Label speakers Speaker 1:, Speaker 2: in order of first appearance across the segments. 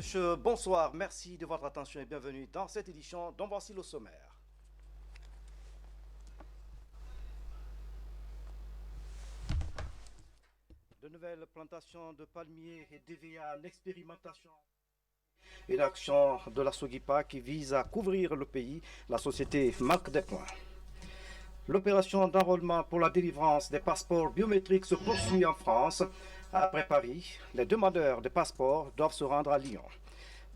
Speaker 1: tous, bonsoir, merci de votre attention et bienvenue dans cette édition dont voici le sommaire. De nouvelles plantations de palmiers et d'EVA, l'expérimentation. Une action de la SOGIPA qui vise à couvrir le pays, la société manque des points. L'opération d'enrôlement pour la délivrance des passeports biométriques se poursuit en France. Après Paris, les demandeurs de passeports doivent se rendre à Lyon.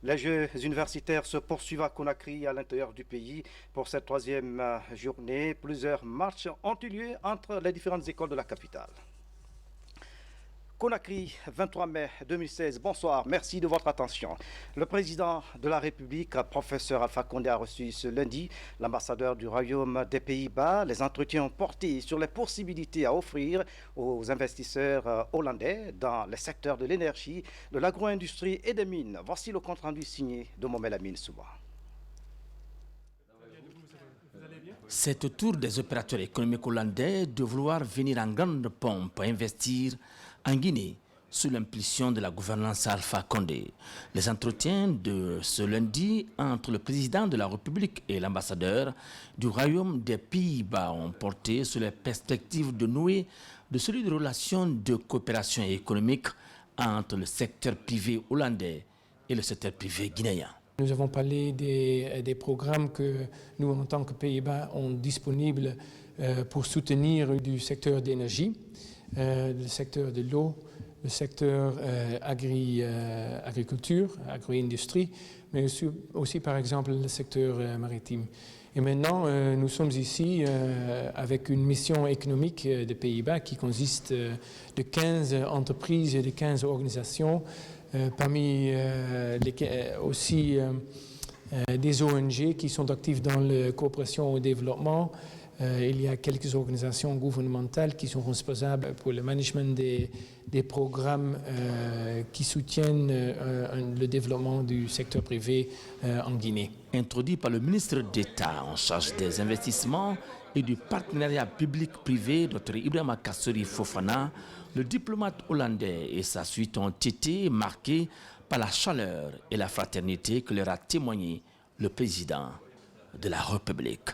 Speaker 1: Les Jeux universitaires se poursuivent à Conakry, à l'intérieur du pays. Pour cette troisième journée, plusieurs marches ont eu lieu entre les différentes écoles de la capitale. Conakry, 23 mai 2016. Bonsoir, merci de votre attention. Le président de la République, professeur Alpha Condé, a reçu ce lundi l'ambassadeur du Royaume des Pays-Bas. Les entretiens ont porté sur les possibilités à offrir aux investisseurs hollandais dans les secteurs de l'énergie, de l'agro-industrie et des mines. Voici le compte-rendu signé de Mohamed Amin Souba.
Speaker 2: C'est au tour des opérateurs économiques hollandais de vouloir venir en grande pompe investir en Guinée sous l'impulsion de la gouvernance Alpha Condé. Les entretiens de ce lundi entre le président de la République et l'ambassadeur du Royaume des Pays-Bas ont porté sur les perspectives de nouer de solides relations de coopération économique entre le secteur privé hollandais et le secteur privé guinéen.
Speaker 3: Nous avons parlé des programmes que nous, en tant que Pays-Bas, ont disponibles pour soutenir du secteur d'énergie, le secteur de l'eau, le secteur agriculture, agro-industrie, mais aussi, par exemple, le secteur maritime. Et maintenant, nous sommes ici avec une mission économique des Pays-Bas qui consiste de 15 entreprises et de 15 organisations, parmi aussi des ONG qui sont actives dans la coopération au développement. Il y a quelques organisations gouvernementales qui sont responsables pour le management des programmes qui soutiennent le développement du secteur privé en Guinée.
Speaker 2: Introduit par le ministre d'État en charge des investissements et du partenariat public-privé, Dr Ibrahima Kassori Fofana, le diplomate hollandais et sa suite ont été marqués par la chaleur et la fraternité que leur a témoigné le président de la République.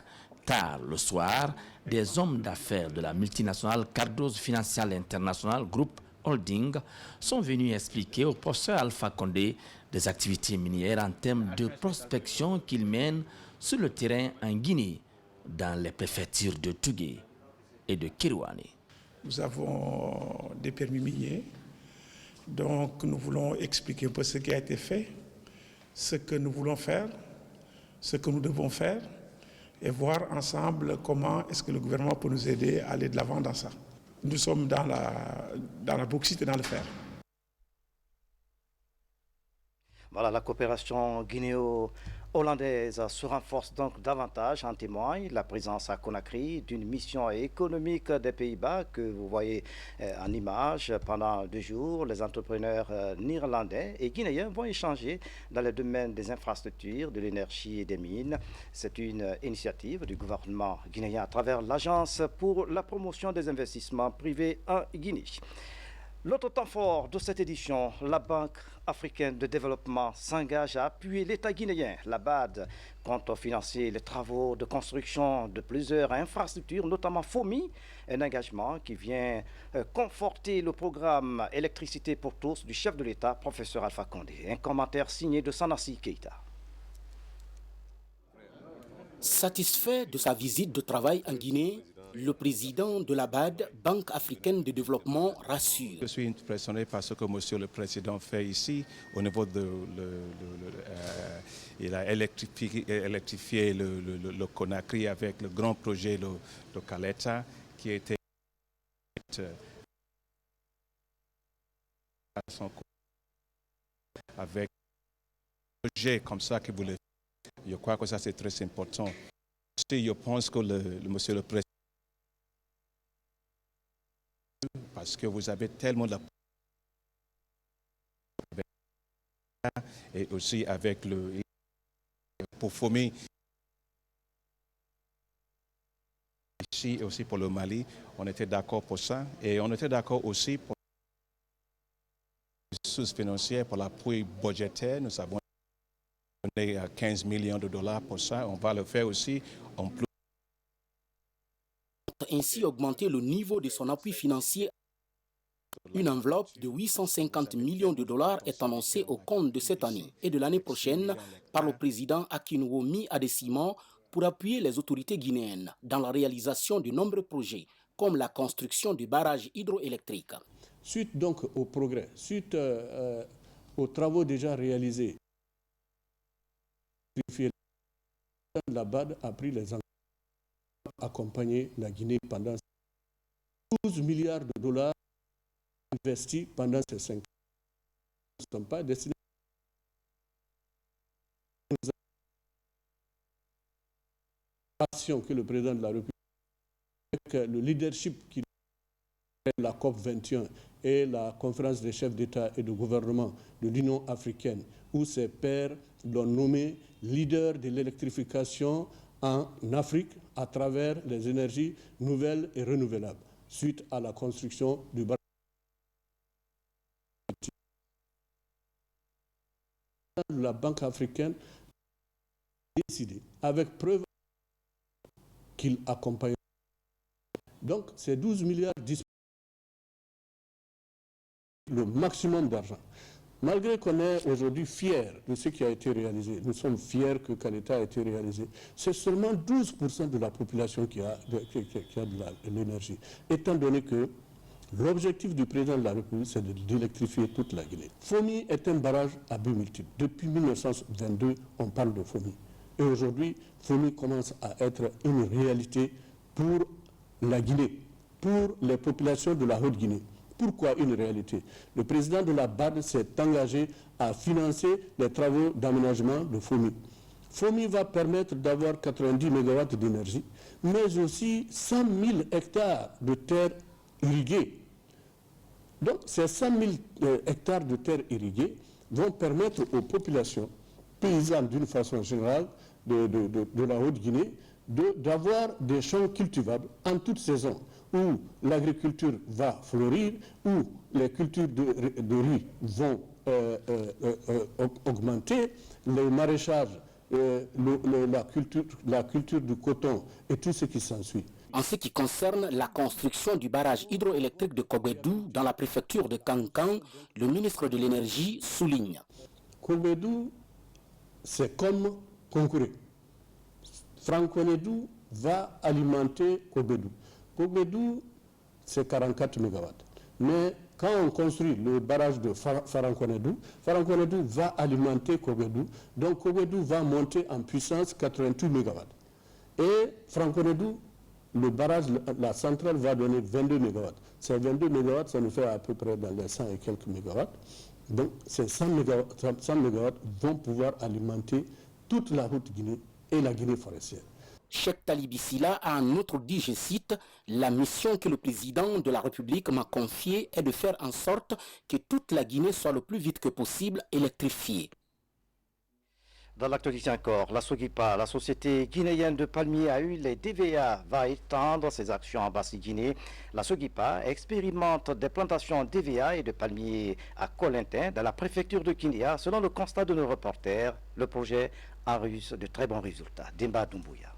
Speaker 2: Tard le soir, des hommes d'affaires de la multinationale Cardoz Financial International Group Holding sont venus expliquer au professeur Alpha Condé des activités minières en termes de prospection qu'il mène sur le terrain en Guinée, dans les préfectures de Tougué et de Kirouane.
Speaker 4: Nous avons des permis miniers, donc nous voulons expliquer un peu ce qui a été fait, ce que nous voulons faire, ce que nous devons faire, et voir ensemble comment est-ce que le gouvernement peut nous aider à aller de l'avant dans ça. Nous sommes dans la bauxite et dans le fer.
Speaker 1: Voilà, la coopération guinéo-hollandaise se renforce donc davantage. En témoigne la présence à Conakry d'une mission économique des Pays-Bas que vous voyez en image. Pendant 2 jours, les entrepreneurs néerlandais et guinéens vont échanger dans le domaine des infrastructures, de l'énergie et des mines. C'est une initiative du gouvernement guinéen à travers l'Agence pour la promotion des investissements privés en Guinée. L'autre temps fort de cette édition, la Banque africaine de développement s'engage à appuyer l'État guinéen. La BAD compte financer les travaux de construction de plusieurs infrastructures, notamment FOMI, un engagement qui vient conforter le programme Électricité pour tous du chef de l'État, professeur Alpha Condé. Un commentaire signé de Sanassi Keita.
Speaker 5: Satisfait de sa visite de travail en Guinée, le président de la BAD, Banque africaine de développement, rassure.
Speaker 6: Je suis impressionné par ce que Monsieur le Président fait ici au niveau de... il a électrifié le Conakry avec le grand projet de Caleta qui était avec un projet comme ça qui voulait. Je crois que ça c'est très important. Je pense que Monsieur le Président, parce que vous avez tellement de et aussi avec le pour FOMI ici et aussi pour le Mali, on était d'accord pour ça et on était d'accord aussi pour ressources financières, pour l'appui budgétaire. Nous avons donné 15 millions de dollars pour ça. On va le faire aussi en plus.
Speaker 5: Ainsi augmenter le niveau de son appui financier. Une enveloppe de 850 millions de dollars est annoncée au compte de cette année et de l'année prochaine par le président Akinwumi Adesina pour appuyer les autorités guinéennes dans la réalisation de nombreux projets, comme la construction de barrages hydroélectriques.
Speaker 7: Suite donc au progrès, suite aux travaux déjà réalisés, la BAD a pris les engagements d'accompagner la Guinée pendant 12 milliards de dollars investis pendant ces 5 ans. Nous ne sommes pas destinés à que le président de la République, avec le leadership qui la COP21 et la conférence des chefs d'État et de gouvernement de l'Union africaine, où ses pairs l'ont nommé leader de l'électrification en Afrique à travers les énergies nouvelles et renouvelables, suite à la construction du barrage. La Banque africaine a décidé, avec preuve qu'il accompagne. Donc, ces 12 milliards disponibles, le maximum d'argent. Malgré qu'on est aujourd'hui fiers de ce qui a été réalisé, nous sommes fiers que Canada a été réalisé, c'est seulement 12% de la population qui a de l'énergie, étant donné que l'objectif du président de la République, c'est d'électrifier toute la Guinée. Fomi est un barrage à but multiple. Depuis 1922, on parle de Fomi. Et aujourd'hui, Fomi commence à être une réalité pour la Guinée, pour les populations de la Haute-Guinée. Pourquoi une réalité? Le président de la BAD s'est engagé à financer les travaux d'aménagement de Fomi. Fomi va permettre d'avoir 90 MW d'énergie, mais aussi 100 000 hectares de terres irriguées. Donc, ces 100 000 hectares de terres irriguées vont permettre aux populations paysannes d'une façon générale de la Haute-Guinée d'avoir des champs cultivables en toute saison, où l'agriculture va fleurir, où les cultures de riz vont augmenter, le maraîchage, la culture du coton et tout ce qui s'ensuit.
Speaker 5: En ce qui concerne la construction du barrage hydroélectrique de Kogbedu dans la préfecture de Kankan, le ministre de l'Énergie souligne.
Speaker 7: Kogbedu, c'est comme Concouré. Franconédou va alimenter Kogbedu. Kogbedu, c'est 44 MW. Mais quand on construit le barrage de Farankonédou, Farankonédou va alimenter Kogbedu. Donc Kogbedu va monter en puissance 88 MW. Et Franconédou, le barrage, la centrale va donner 22 MW. Ces 22 MW, ça nous fait à peu près dans les 100 et quelques MW. Donc ces 100 MW vont pouvoir alimenter toute la Haute-Guinée et la Guinée forestière.
Speaker 5: Cheikh Talibi Silla a en outre dit, je cite, « La mission que le président de la République m'a confiée est de faire en sorte que toute la Guinée soit le plus vite que possible électrifiée. »
Speaker 1: Dans l'actualité encore, la SOGIPA, la Société guinéenne de palmiers à huile et DVA, va étendre ses actions en Basse-Guinée. La SOGIPA expérimente des plantations DVA et de palmiers à Colintin dans la préfecture de Kinéa. Selon le constat de nos reporters, le projet a eu de très bons résultats. Demba Doumbouya.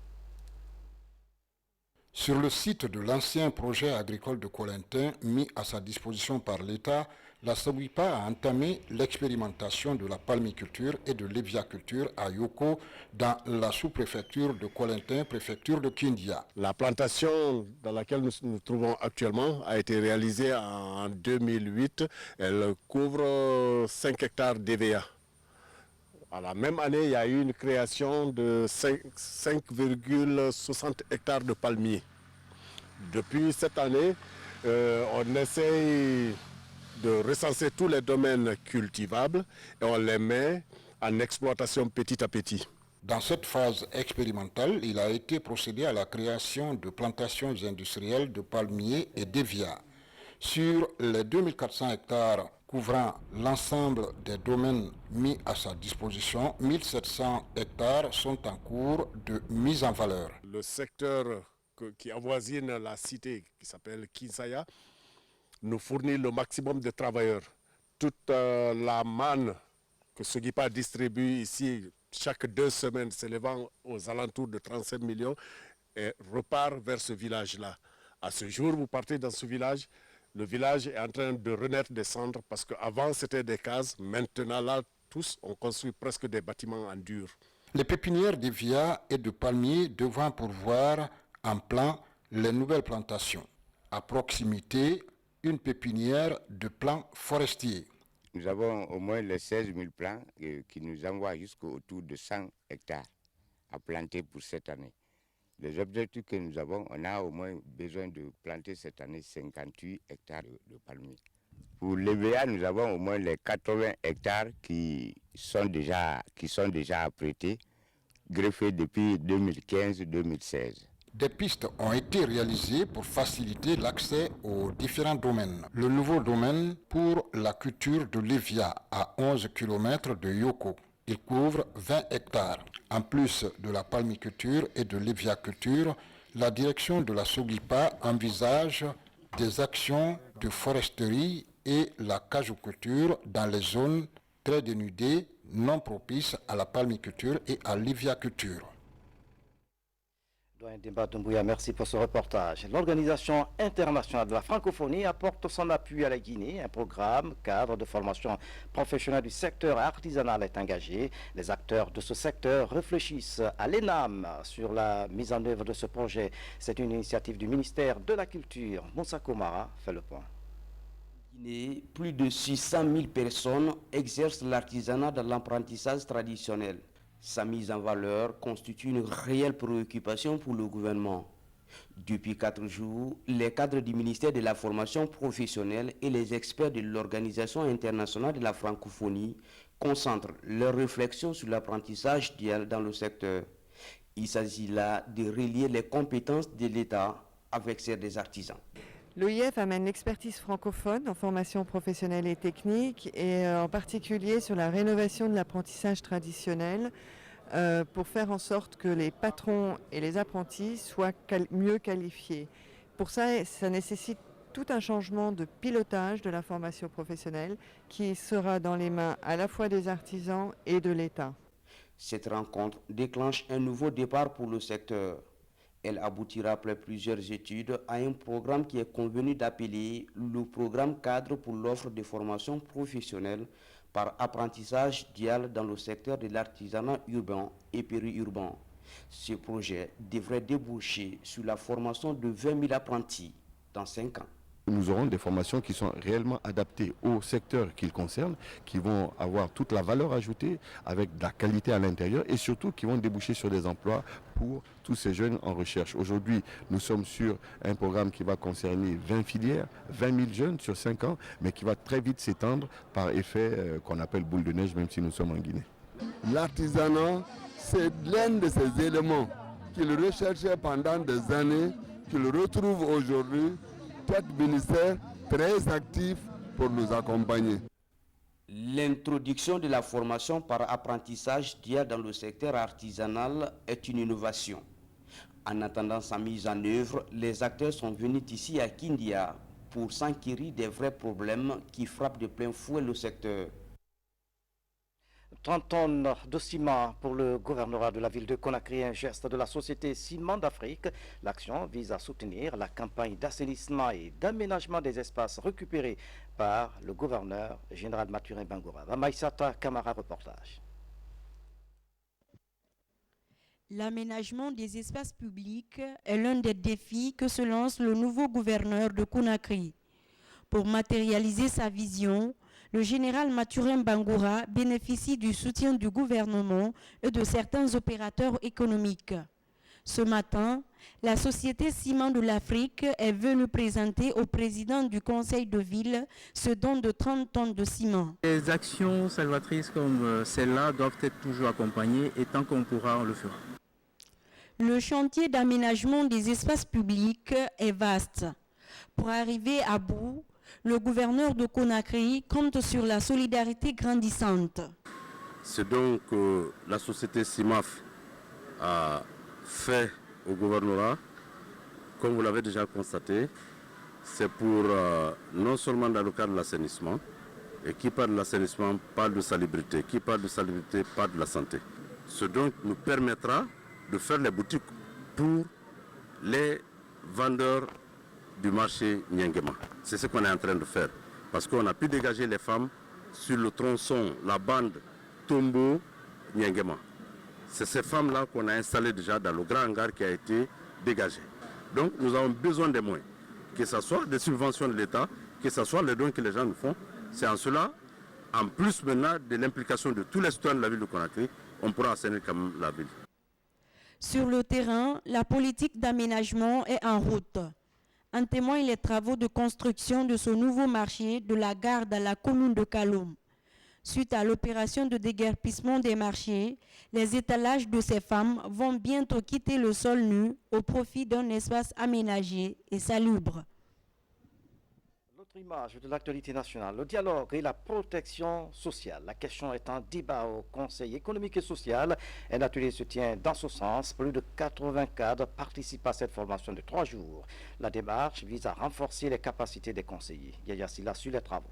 Speaker 8: Sur le site de l'ancien projet agricole de Colintin mis à sa disposition par l'État, la SOGIPA a entamé l'expérimentation de la palmiculture et de l'éviaculture à Yoko dans la sous-préfecture de Colintin, préfecture de Kindia.
Speaker 9: La plantation dans laquelle nous nous trouvons actuellement a été réalisée en 2008. Elle couvre 5 hectares d'EVA. À la même année, il y a eu une création de 5,60 hectares de palmiers. Depuis cette année, on essaye de recenser tous les domaines cultivables et on les met en exploitation petit à petit.
Speaker 8: Dans cette phase expérimentale, il a été procédé à la création de plantations industrielles de palmiers et d'évias. Sur les 2400 hectares couvrant l'ensemble des domaines mis à sa disposition, 1700 hectares sont en cours de mise en valeur.
Speaker 9: Le secteur qui avoisine la cité, qui s'appelle Kinsaya, nous fournit le maximum de travailleurs. toute la manne que Sogipa distribue ici chaque 2 semaines, s'élevant aux alentours de 35 millions, et repart vers ce village-là. À ce jour, vous partez dans ce village, le village est en train de renaître des cendres parce qu'avant c'était des cases, maintenant là, tous ont construit presque des bâtiments en dur.
Speaker 8: Les pépinières d'Evia et de palmiers devant pourvoir en plan les nouvelles plantations. À proximité, une pépinière de plants forestiers.
Speaker 10: Nous avons au moins les 16 000 plants qui nous envoient jusqu'autour de 100 hectares à planter pour cette année. Les objectifs que nous avons, on a au moins besoin de planter cette année 58 hectares de palmiers. Pour l'EVA, nous avons au moins les 80 hectares qui sont déjà apprêtés, greffés depuis 2015-2016.
Speaker 8: Des pistes ont été réalisées pour faciliter l'accès aux différents domaines. Le nouveau domaine pour la culture de l'Evia à 11 km de Yoko. Il couvre 20 hectares. En plus de la palmiculture et de l'éviaculture, la direction de la Sogipa envisage des actions de foresterie et la cageoculture dans les zones très dénudées, non propices à la palmiculture et à l'éviaculture.
Speaker 1: Doyen Demba Doumbouya, merci pour ce reportage. L'Organisation internationale de la francophonie apporte son appui à la Guinée. Un programme cadre de formation professionnelle du secteur artisanal est engagé. Les acteurs de ce secteur réfléchissent à l'ENAM sur la mise en œuvre de ce projet. C'est une initiative du ministère de la Culture. Moussa Komara fait le point.
Speaker 11: En Guinée, plus de 600 000 personnes exercent l'artisanat dans l'apprentissage traditionnel. Sa mise en valeur constitue une réelle préoccupation pour le gouvernement. Depuis 4 jours, les cadres du ministère de la formation professionnelle et les experts de l'Organisation internationale de la francophonie concentrent leurs réflexions sur l'apprentissage dual dans le secteur. Il s'agit là de relier les compétences de l'État avec celles des artisans.
Speaker 12: L'OIF amène l'expertise francophone en formation professionnelle et technique et en particulier sur la rénovation de l'apprentissage traditionnel pour faire en sorte que les patrons et les apprentis soient mieux qualifiés. Pour ça, ça nécessite tout un changement de pilotage de la formation professionnelle qui sera dans les mains à la fois des artisans et de l'État.
Speaker 11: Cette rencontre déclenche un nouveau départ pour le secteur. Elle aboutira après plusieurs études à un programme qui est convenu d'appeler le programme cadre pour l'offre de formation professionnelle par apprentissage dual dans le secteur de l'artisanat urbain et périurbain. Ce projet devrait déboucher sur la formation de 20 000 apprentis dans 5 ans.
Speaker 13: Nous aurons des formations qui sont réellement adaptées au secteur qu'ils concernent, qui vont avoir toute la valeur ajoutée avec de la qualité à l'intérieur et surtout qui vont déboucher sur des emplois pour tous ces jeunes en recherche. Aujourd'hui, nous sommes sur un programme qui va concerner 20 filières, 20 000 jeunes sur 5 ans, mais qui va très vite s'étendre par effet qu'on appelle boule de neige, même si nous sommes en Guinée.
Speaker 14: L'artisanat, c'est l'un de ces éléments qu'il recherchait pendant des années, qu'il retrouve aujourd'hui. Quatre ministères très actifs pour nous accompagner.
Speaker 11: L'introduction de la formation par apprentissage dual dans le secteur artisanal est une innovation. En attendant sa mise en œuvre, les acteurs sont venus ici à Kindia pour s'enquérir des vrais problèmes qui frappent de plein fouet le secteur.
Speaker 1: 30 tonnes de ciment pour le gouvernorat de la ville de Conakry, un geste de la société Ciment d'Afrique. L'action vise à soutenir la campagne d'assainissement et d'aménagement des espaces récupérés par le gouverneur général Mathurin Bangoura. Maïsata Kamara, reportage.
Speaker 15: L'aménagement des espaces publics est l'un des défis que se lance le nouveau gouverneur de Conakry. Pour matérialiser sa vision, le général Mathurin Bangoura bénéficie du soutien du gouvernement et de certains opérateurs économiques. Ce matin, la société Ciment de l'Afrique est venue présenter au président du conseil de ville ce don de 30 tonnes de ciment.
Speaker 16: Les actions salvatrices comme celle-là doivent être toujours accompagnées et tant qu'on pourra, on le fera.
Speaker 15: Le chantier d'aménagement des espaces publics est vaste. Pour arriver à bout, le gouverneur de Conakry compte sur la solidarité grandissante.
Speaker 17: C'est donc la société CIMAF a fait au gouvernorat, comme vous l'avez déjà constaté, c'est pour non seulement dans le cadre de l'assainissement, Et qui parle de l'assainissement parle de salubrité. Qui parle de salubrité parle de la santé. Ce donc nous permettra de faire les boutiques pour les vendeurs du marché Nyangema. C'est ce qu'on est en train de faire. Parce qu'on a pu dégager les femmes sur le tronçon, la bande Tombo-Nyangema. C'est ces femmes-là qu'on a installées déjà dans le grand hangar qui a été dégagé. Donc nous avons besoin des moyens, que ce soit des subventions de l'État, que ce soit les dons que les gens nous font. C'est en cela, en plus maintenant de l'implication de tous les citoyens de la ville de Conakry, on pourra assainir quand même la ville.
Speaker 15: Sur le terrain, la politique d'aménagement est en route. En témoignent les travaux de construction de ce nouveau marché de la gare dans la commune de Kaloum. Suite à l'opération de déguerpissement des marchés, les étalages de ces femmes vont bientôt quitter le sol nu au profit d'un espace aménagé et salubre.
Speaker 1: L'autre image de l'actualité nationale, le dialogue et la protection sociale. La question est en débat au Conseil économique et social. Un atelier se tient dans ce sens. Plus de 80 cadres participent à cette formation de 3 jours. La démarche vise à renforcer les capacités des conseillers. Yaya Silla suit les travaux.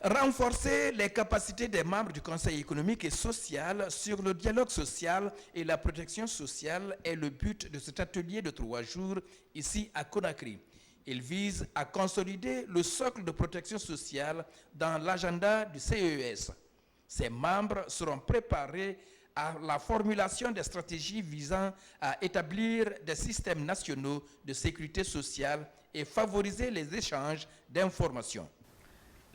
Speaker 18: Renforcer les capacités des membres du Conseil économique et social sur le dialogue social et la protection sociale est le but de cet atelier de 3 jours ici à Conakry. Il vise à consolider le socle de protection sociale dans l'agenda du CES. Ces membres seront préparés à la formulation des stratégies visant à établir des systèmes nationaux de sécurité sociale et favoriser les échanges d'informations.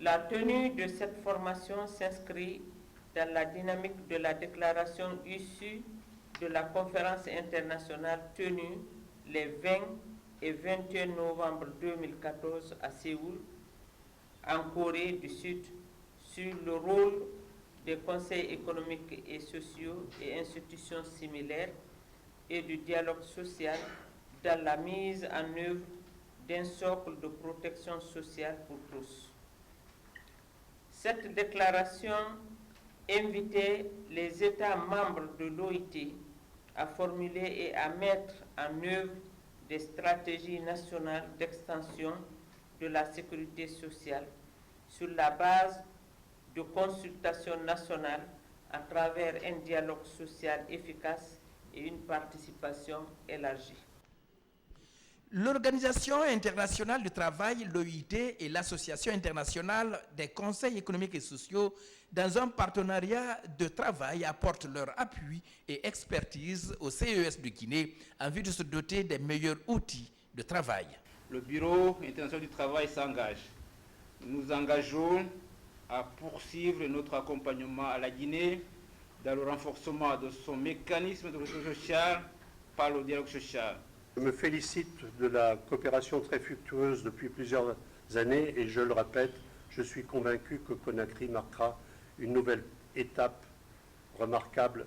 Speaker 19: La tenue de cette formation s'inscrit dans la dynamique de la déclaration issue de la conférence internationale tenue les 20 et 21 novembre 2014 à Séoul, en Corée du Sud, sur le rôle des conseils économiques et sociaux et institutions similaires et du dialogue social dans la mise en œuvre d'un socle de protection sociale pour tous. Cette déclaration invitait les États membres de l'OIT à formuler et à mettre en œuvre des stratégies nationales d'extension de la sécurité sociale sur la base de consultations nationales à travers un dialogue social efficace et une participation élargie.
Speaker 18: L'Organisation internationale du travail, l'OIT, et l'Association internationale des conseils économiques et sociaux, dans un partenariat de travail, apportent leur appui et expertise au CES de Guinée en vue de se doter des meilleurs outils de travail.
Speaker 20: Le Bureau international du travail s'engage. Nous nous engageons à poursuivre notre accompagnement à la Guinée dans le renforcement de son mécanisme de protection sociale par le dialogue social.
Speaker 21: Je me félicite de la coopération très fructueuse depuis plusieurs années et je le répète, je suis convaincu que Conakry marquera une nouvelle étape remarquable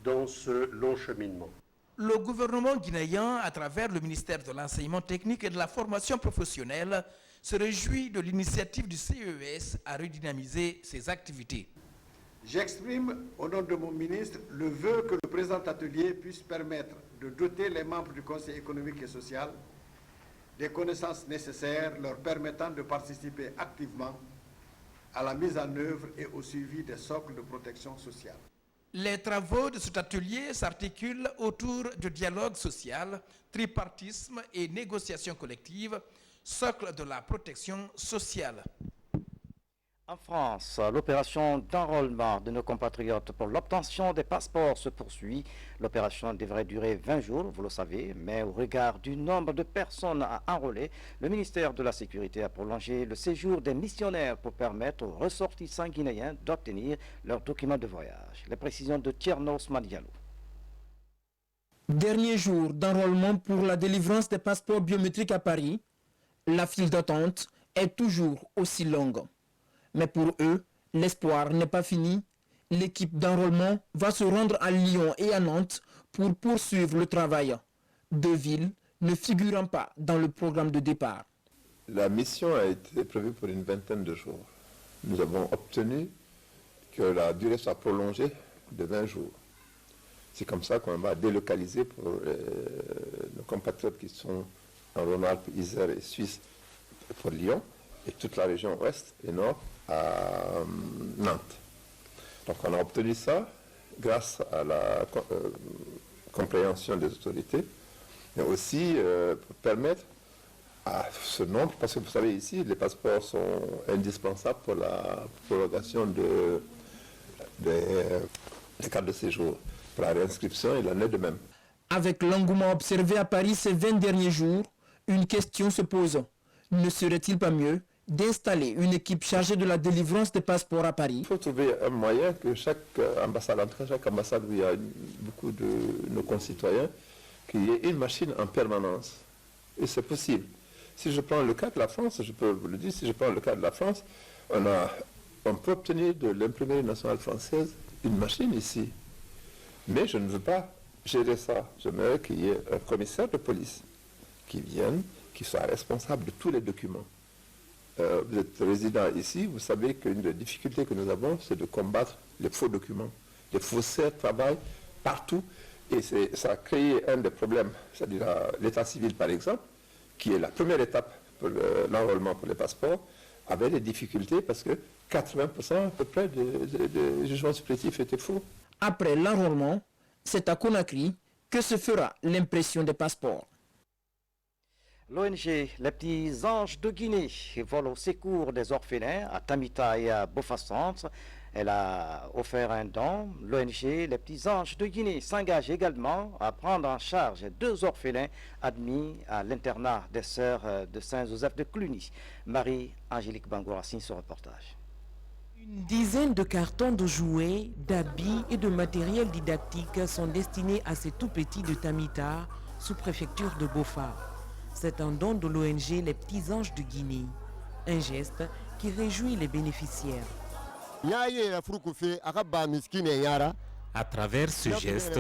Speaker 21: dans ce long cheminement.
Speaker 18: Le gouvernement guinéen, à travers le ministère de l'Enseignement technique et de la formation professionnelle, se réjouit de l'initiative du CES à redynamiser ses activités.
Speaker 22: J'exprime au nom de mon ministre le vœu que le présent atelier puisse permettre de doter les membres du Conseil économique et social des connaissances nécessaires leur permettant de participer activement à la mise en œuvre et au suivi des socles de protection sociale.
Speaker 18: Les travaux de cet atelier s'articulent autour du dialogue social, tripartisme et négociation collective, socle de la protection sociale.
Speaker 1: En France, l'opération d'enrôlement de nos compatriotes pour l'obtention des passeports se poursuit. L'opération devrait durer 20 jours, vous le savez, mais au regard du nombre de personnes à enrôler, le ministère de la Sécurité a prolongé le séjour des missionnaires pour permettre aux ressortissants guinéens d'obtenir leurs documents de voyage. Les précisions de Tiernos Madialou.
Speaker 23: Dernier jour d'enrôlement pour la délivrance des passeports biométriques à Paris. La file d'attente est toujours aussi longue. Mais pour eux, l'espoir n'est pas fini. L'équipe d'enrôlement va se rendre à Lyon et à Nantes pour poursuivre le travail. 2 villes ne figurant pas dans le programme de départ.
Speaker 24: La mission a été prévue pour une vingtaine de jours. Nous avons obtenu que la durée soit prolongée de 20 jours. C'est comme ça qu'on va délocaliser pour nos compatriotes qui sont en Rhône-Alpes, Isère et Suisse pour Lyon. et toute la région ouest et nord à Nantes. Donc on a obtenu ça grâce à la compréhension des autorités, mais aussi pour permettre à ce nombre, parce que vous savez ici, les passeports sont indispensables pour la prolongation des cartes de séjour. Pour la réinscription, il en est de même.
Speaker 23: Avec l'engouement observé à Paris ces 20 derniers jours, une question se pose. Ne serait-il pas mieux d'installer une équipe chargée de la délivrance des passeports à Paris?
Speaker 24: Il faut trouver un moyen que chaque ambassade, en tout cas chaque ambassade où il y a beaucoup de nos concitoyens, qu'il y ait une machine en permanence. Et c'est possible. Si je prends le cas de la France, je peux vous le dire, si je prends le cas de la France, on peut obtenir de l'imprimerie nationale française une machine ici. Mais je ne veux pas gérer ça. J'aimerais qu'il y ait un commissaire de police qui vienne, qui soit responsable de tous les documents. Vous êtes résident ici, vous savez qu'une des difficultés que nous avons, c'est de combattre les faux documents. Les faussaires travaillent partout et ça a créé un des problèmes, c'est-à-dire l'état civil par exemple, qui est la première étape pour l'enrôlement pour les passeports, avait des difficultés parce que 80% à peu près des jugements supplétifs étaient faux.
Speaker 23: Après l'enrôlement, c'est à Conakry que se fera l'impression des passeports.
Speaker 1: L'ONG Les Petits Anges de Guinée vole au secours des orphelins à Tamita et à Bofa-Centre. Elle a offert un don. L'ONG Les Petits Anges de Guinée s'engage également à prendre en charge 2 orphelins admis à l'internat des Sœurs de Saint-Joseph de Cluny. Marie-Angélique Bangoura signe ce reportage.
Speaker 2: Une dizaine de cartons de jouets, d'habits et de matériel didactique sont destinés à ces tout petits de Tamita, sous-préfecture de Bofa. C'est un don de l'ONG Les Petits Anges de Guinée. Un geste qui réjouit les bénéficiaires.
Speaker 3: À travers ce geste,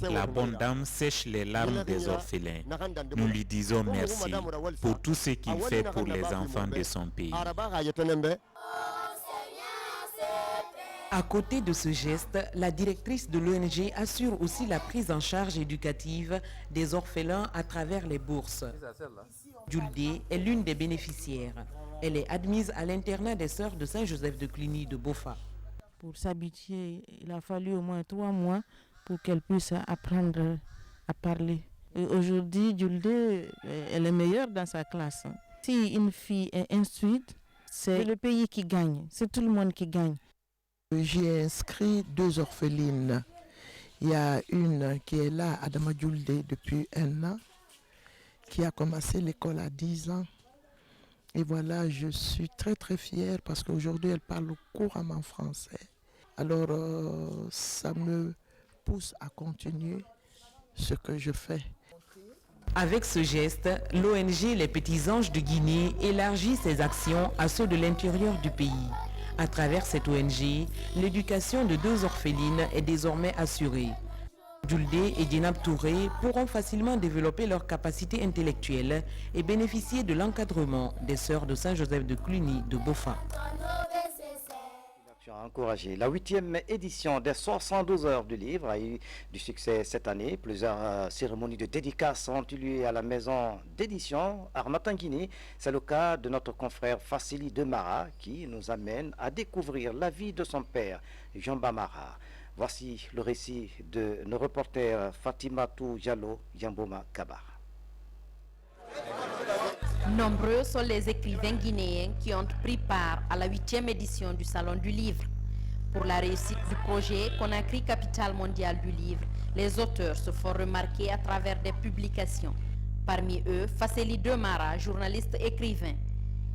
Speaker 3: la bonne dame sèche les larmes des orphelins. Nous lui disons merci pour tout ce qu'il fait pour les enfants de son pays.
Speaker 2: À côté de ce geste, la directrice de l'ONG assure aussi la prise en charge éducative des orphelins à travers les bourses. Djuldé est l'une des bénéficiaires. Elle est admise à l'internat des Sœurs de Saint-Joseph de Cluny de Bofa.
Speaker 4: Pour s'habituer, il a fallu au moins 3 mois pour qu'elle puisse apprendre à parler. Aujourd'hui, Djuldé, elle est meilleure dans sa classe. Si une fille est instruite, c'est le pays qui gagne, c'est tout le monde qui gagne.
Speaker 6: J'ai inscrit 2 orphelines. Il y a une qui est là, Adama Djuldé, depuis 1 an, qui a commencé l'école à 10 ans. Et voilà, je suis très très fière parce qu'aujourd'hui elle parle couramment français. Alors ça me pousse à continuer ce que je fais.
Speaker 2: Avec ce geste, l'ONG Les Petits Anges de Guinée élargit ses actions à ceux de l'intérieur du pays. À travers cette ONG, l'éducation de 2 orphelines est désormais assurée. Djuldé et Dinab Touré pourront facilement développer leurs capacités intellectuelles et bénéficier de l'encadrement des Sœurs de Saint-Joseph de Cluny de Bofa.
Speaker 1: Encouragé. La 8e édition des 72 heures du livre a eu du succès cette année. Plusieurs cérémonies de dédicaces ont eu lieu à la maison d'édition Harmattan Guinée. C'est le cas de notre confrère Fassili de Mara qui nous amène à découvrir la vie de son père, Jamba Mara. Voici le récit de nos reporters Fatimatou Diallo, Yamboma Kabar.
Speaker 25: Nombreux sont les écrivains guinéens qui ont pris part à la 8e édition du Salon du Livre. Pour la réussite du projet Conakry, capitale mondiale du livre, les auteurs se font remarquer à travers des publications. Parmi eux, Fassili de Mara, journaliste écrivain.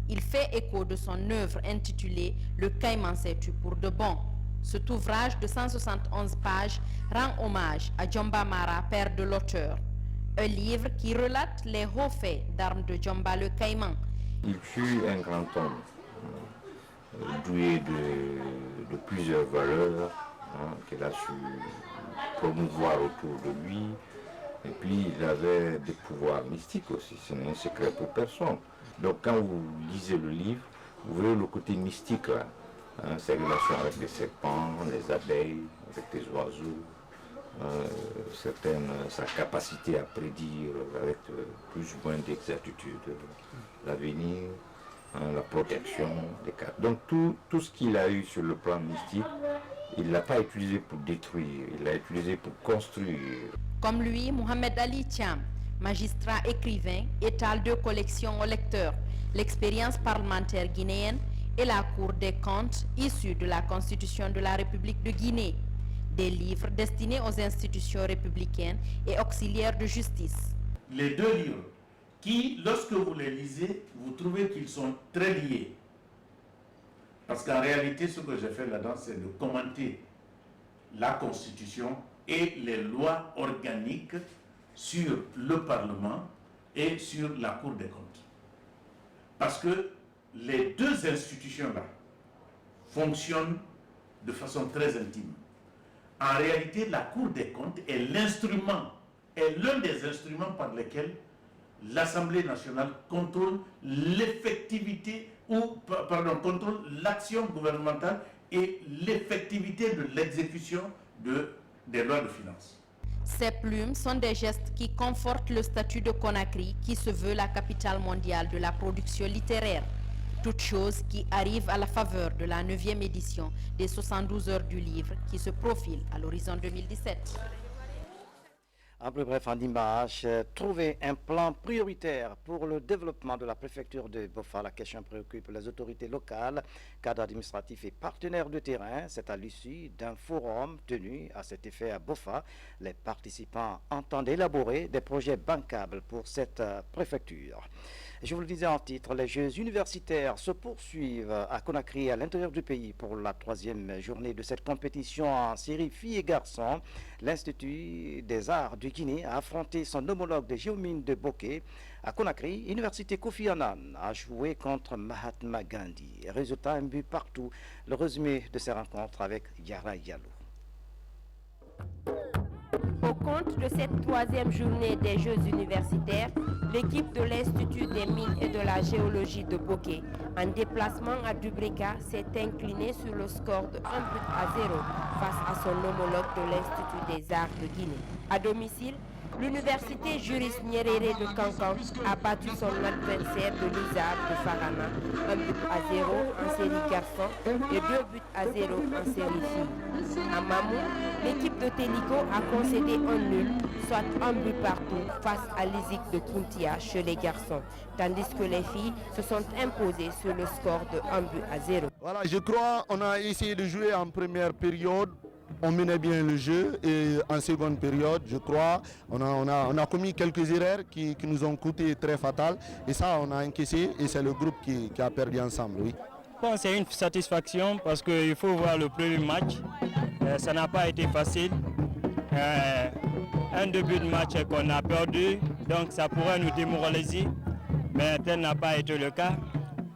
Speaker 25: Il fait écho de son œuvre intitulée « Le Caïman sais-tu pour de bon ». Cet ouvrage de 171 pages rend hommage à Jamba Mara, père de l'auteur. Un livre qui relate les hauts faits d'armes de Jamba le Caïman.
Speaker 26: Il fut un grand homme, doué de plusieurs valeurs qu'il a su promouvoir autour de lui. Et puis il avait des pouvoirs mystiques aussi, ce n'est un secret pour personne. Donc quand vous lisez le livre, vous voyez le côté mystique là. Ses relations avec les serpents, les abeilles, avec les oiseaux, sa capacité à prédire avec plus ou moins d'exactitude l'avenir. la protection des cadres. Donc tout ce qu'il a eu sur le plan mystique, il ne l'a pas utilisé pour détruire, il l'a utilisé pour construire.
Speaker 25: Comme lui, Mohamed Ali Thiam, magistrat écrivain, étale deux collections aux lecteurs, l'expérience parlementaire guinéenne et la Cour des comptes issue de la Constitution de la République de Guinée. Des livres destinés aux institutions républicaines et auxiliaires de justice.
Speaker 5: Les deux livres qui, lorsque vous les lisez, vous trouvez qu'ils sont très liés. Parce qu'en réalité, ce que j'ai fait là-dedans, c'est de commenter la Constitution et les lois organiques sur le Parlement et sur la Cour des comptes. Parce que les deux institutions-là fonctionnent de façon très intime. En réalité, la Cour des comptes est l'un des instruments par lesquels l'Assemblée nationale contrôle l'effectivité contrôle l'action gouvernementale et l'effectivité de l'exécution des lois de finances.
Speaker 25: Ces plumes sont des gestes qui confortent le statut de Conakry qui se veut la capitale mondiale de la production littéraire. Toute chose qui arrive à la faveur de la 9e édition des 72 heures du livre qui se profile à l'horizon 2017.
Speaker 1: En plus bref, en image, trouver un plan prioritaire pour le développement de la préfecture de Bofa. La question préoccupe les autorités locales, cadres administratifs et partenaires de terrain. C'est à l'issue d'un forum tenu à cet effet à Bofa. Les participants entendent élaborer des projets bancables pour cette préfecture. Je vous le disais en titre, les Jeux universitaires se poursuivent à Conakry, à l'intérieur du pays, pour la 3e journée de cette compétition en série filles et garçons. L'Institut des Arts du Guinée a affronté son homologue de géomine de Bokeh. À Conakry, Université Kofi Annan a joué contre Mahatma Gandhi. Résultat, un but partout. Le résumé de ces rencontres avec Yara Yalou.
Speaker 7: Au compte de cette 3e journée des Jeux universitaires, l'équipe de l'Institut des mines et de la géologie de Bokeh, en déplacement à Dubrika, s'est inclinée sur le score de 1 but à 0 face à son homologue de l'Institut des Arts de Guinée. À domicile, l'université Juris Nyerere de Kankan a battu son adversaire de l'ISAB de Farana, 1 but à 0 en série garçons et 2 buts à 0 en série filles. À Mamou, l'équipe de Ténico a concédé un nul, soit 1 but partout face à l'ISIC de Kuntia chez les garçons, tandis que les filles se sont imposées sur le score de 1 but à 0.
Speaker 8: Voilà, je crois qu'on a essayé de jouer en première période. On menait bien le jeu et en seconde période, je crois, on a commis quelques erreurs qui nous ont coûté très fatales. Et ça, on a encaissé et c'est le groupe qui a perdu ensemble, oui.
Speaker 9: Bon, c'est une satisfaction parce qu'il faut voir le premier match. Ça n'a pas été facile. Un début de match qu'on a perdu, donc ça pourrait nous démoraliser. Mais tel n'a pas été le cas.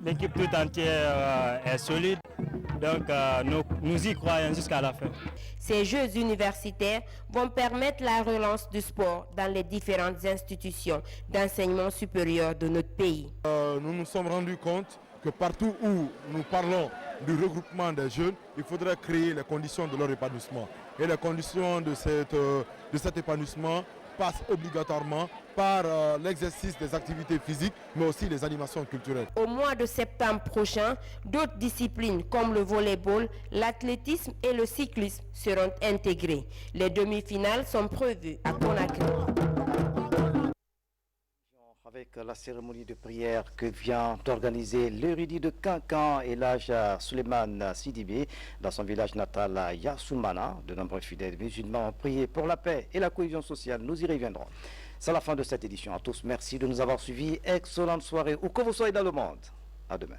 Speaker 9: L'équipe tout entière est solide. Donc nous y croyons jusqu'à la fin.
Speaker 7: Ces Jeux universitaires vont permettre la relance du sport dans les différentes institutions d'enseignement supérieur de notre pays.
Speaker 10: Nous nous sommes rendus compte que partout où nous parlons du regroupement des jeunes, il faudrait créer les conditions de leur épanouissement. Et les conditions de cet épanouissement passent obligatoirement par l'exercice des activités physiques, mais aussi les animations culturelles.
Speaker 7: Au mois de septembre prochain, d'autres disciplines comme le volleyball, l'athlétisme et le cyclisme seront intégrées. Les demi-finales sont prévues à Conakry.
Speaker 1: Avec la cérémonie de prière que vient d'organiser l'érudit de Kankan et l'âge Suleiman Sidibé dans son village natal à Yassoumana. De nombreux fidèles musulmans ont prié pour la paix et la cohésion sociale. Nous y reviendrons. C'est la fin de cette édition. À tous, merci de nous avoir suivis. Excellente soirée où que vous soyez dans le monde. À demain.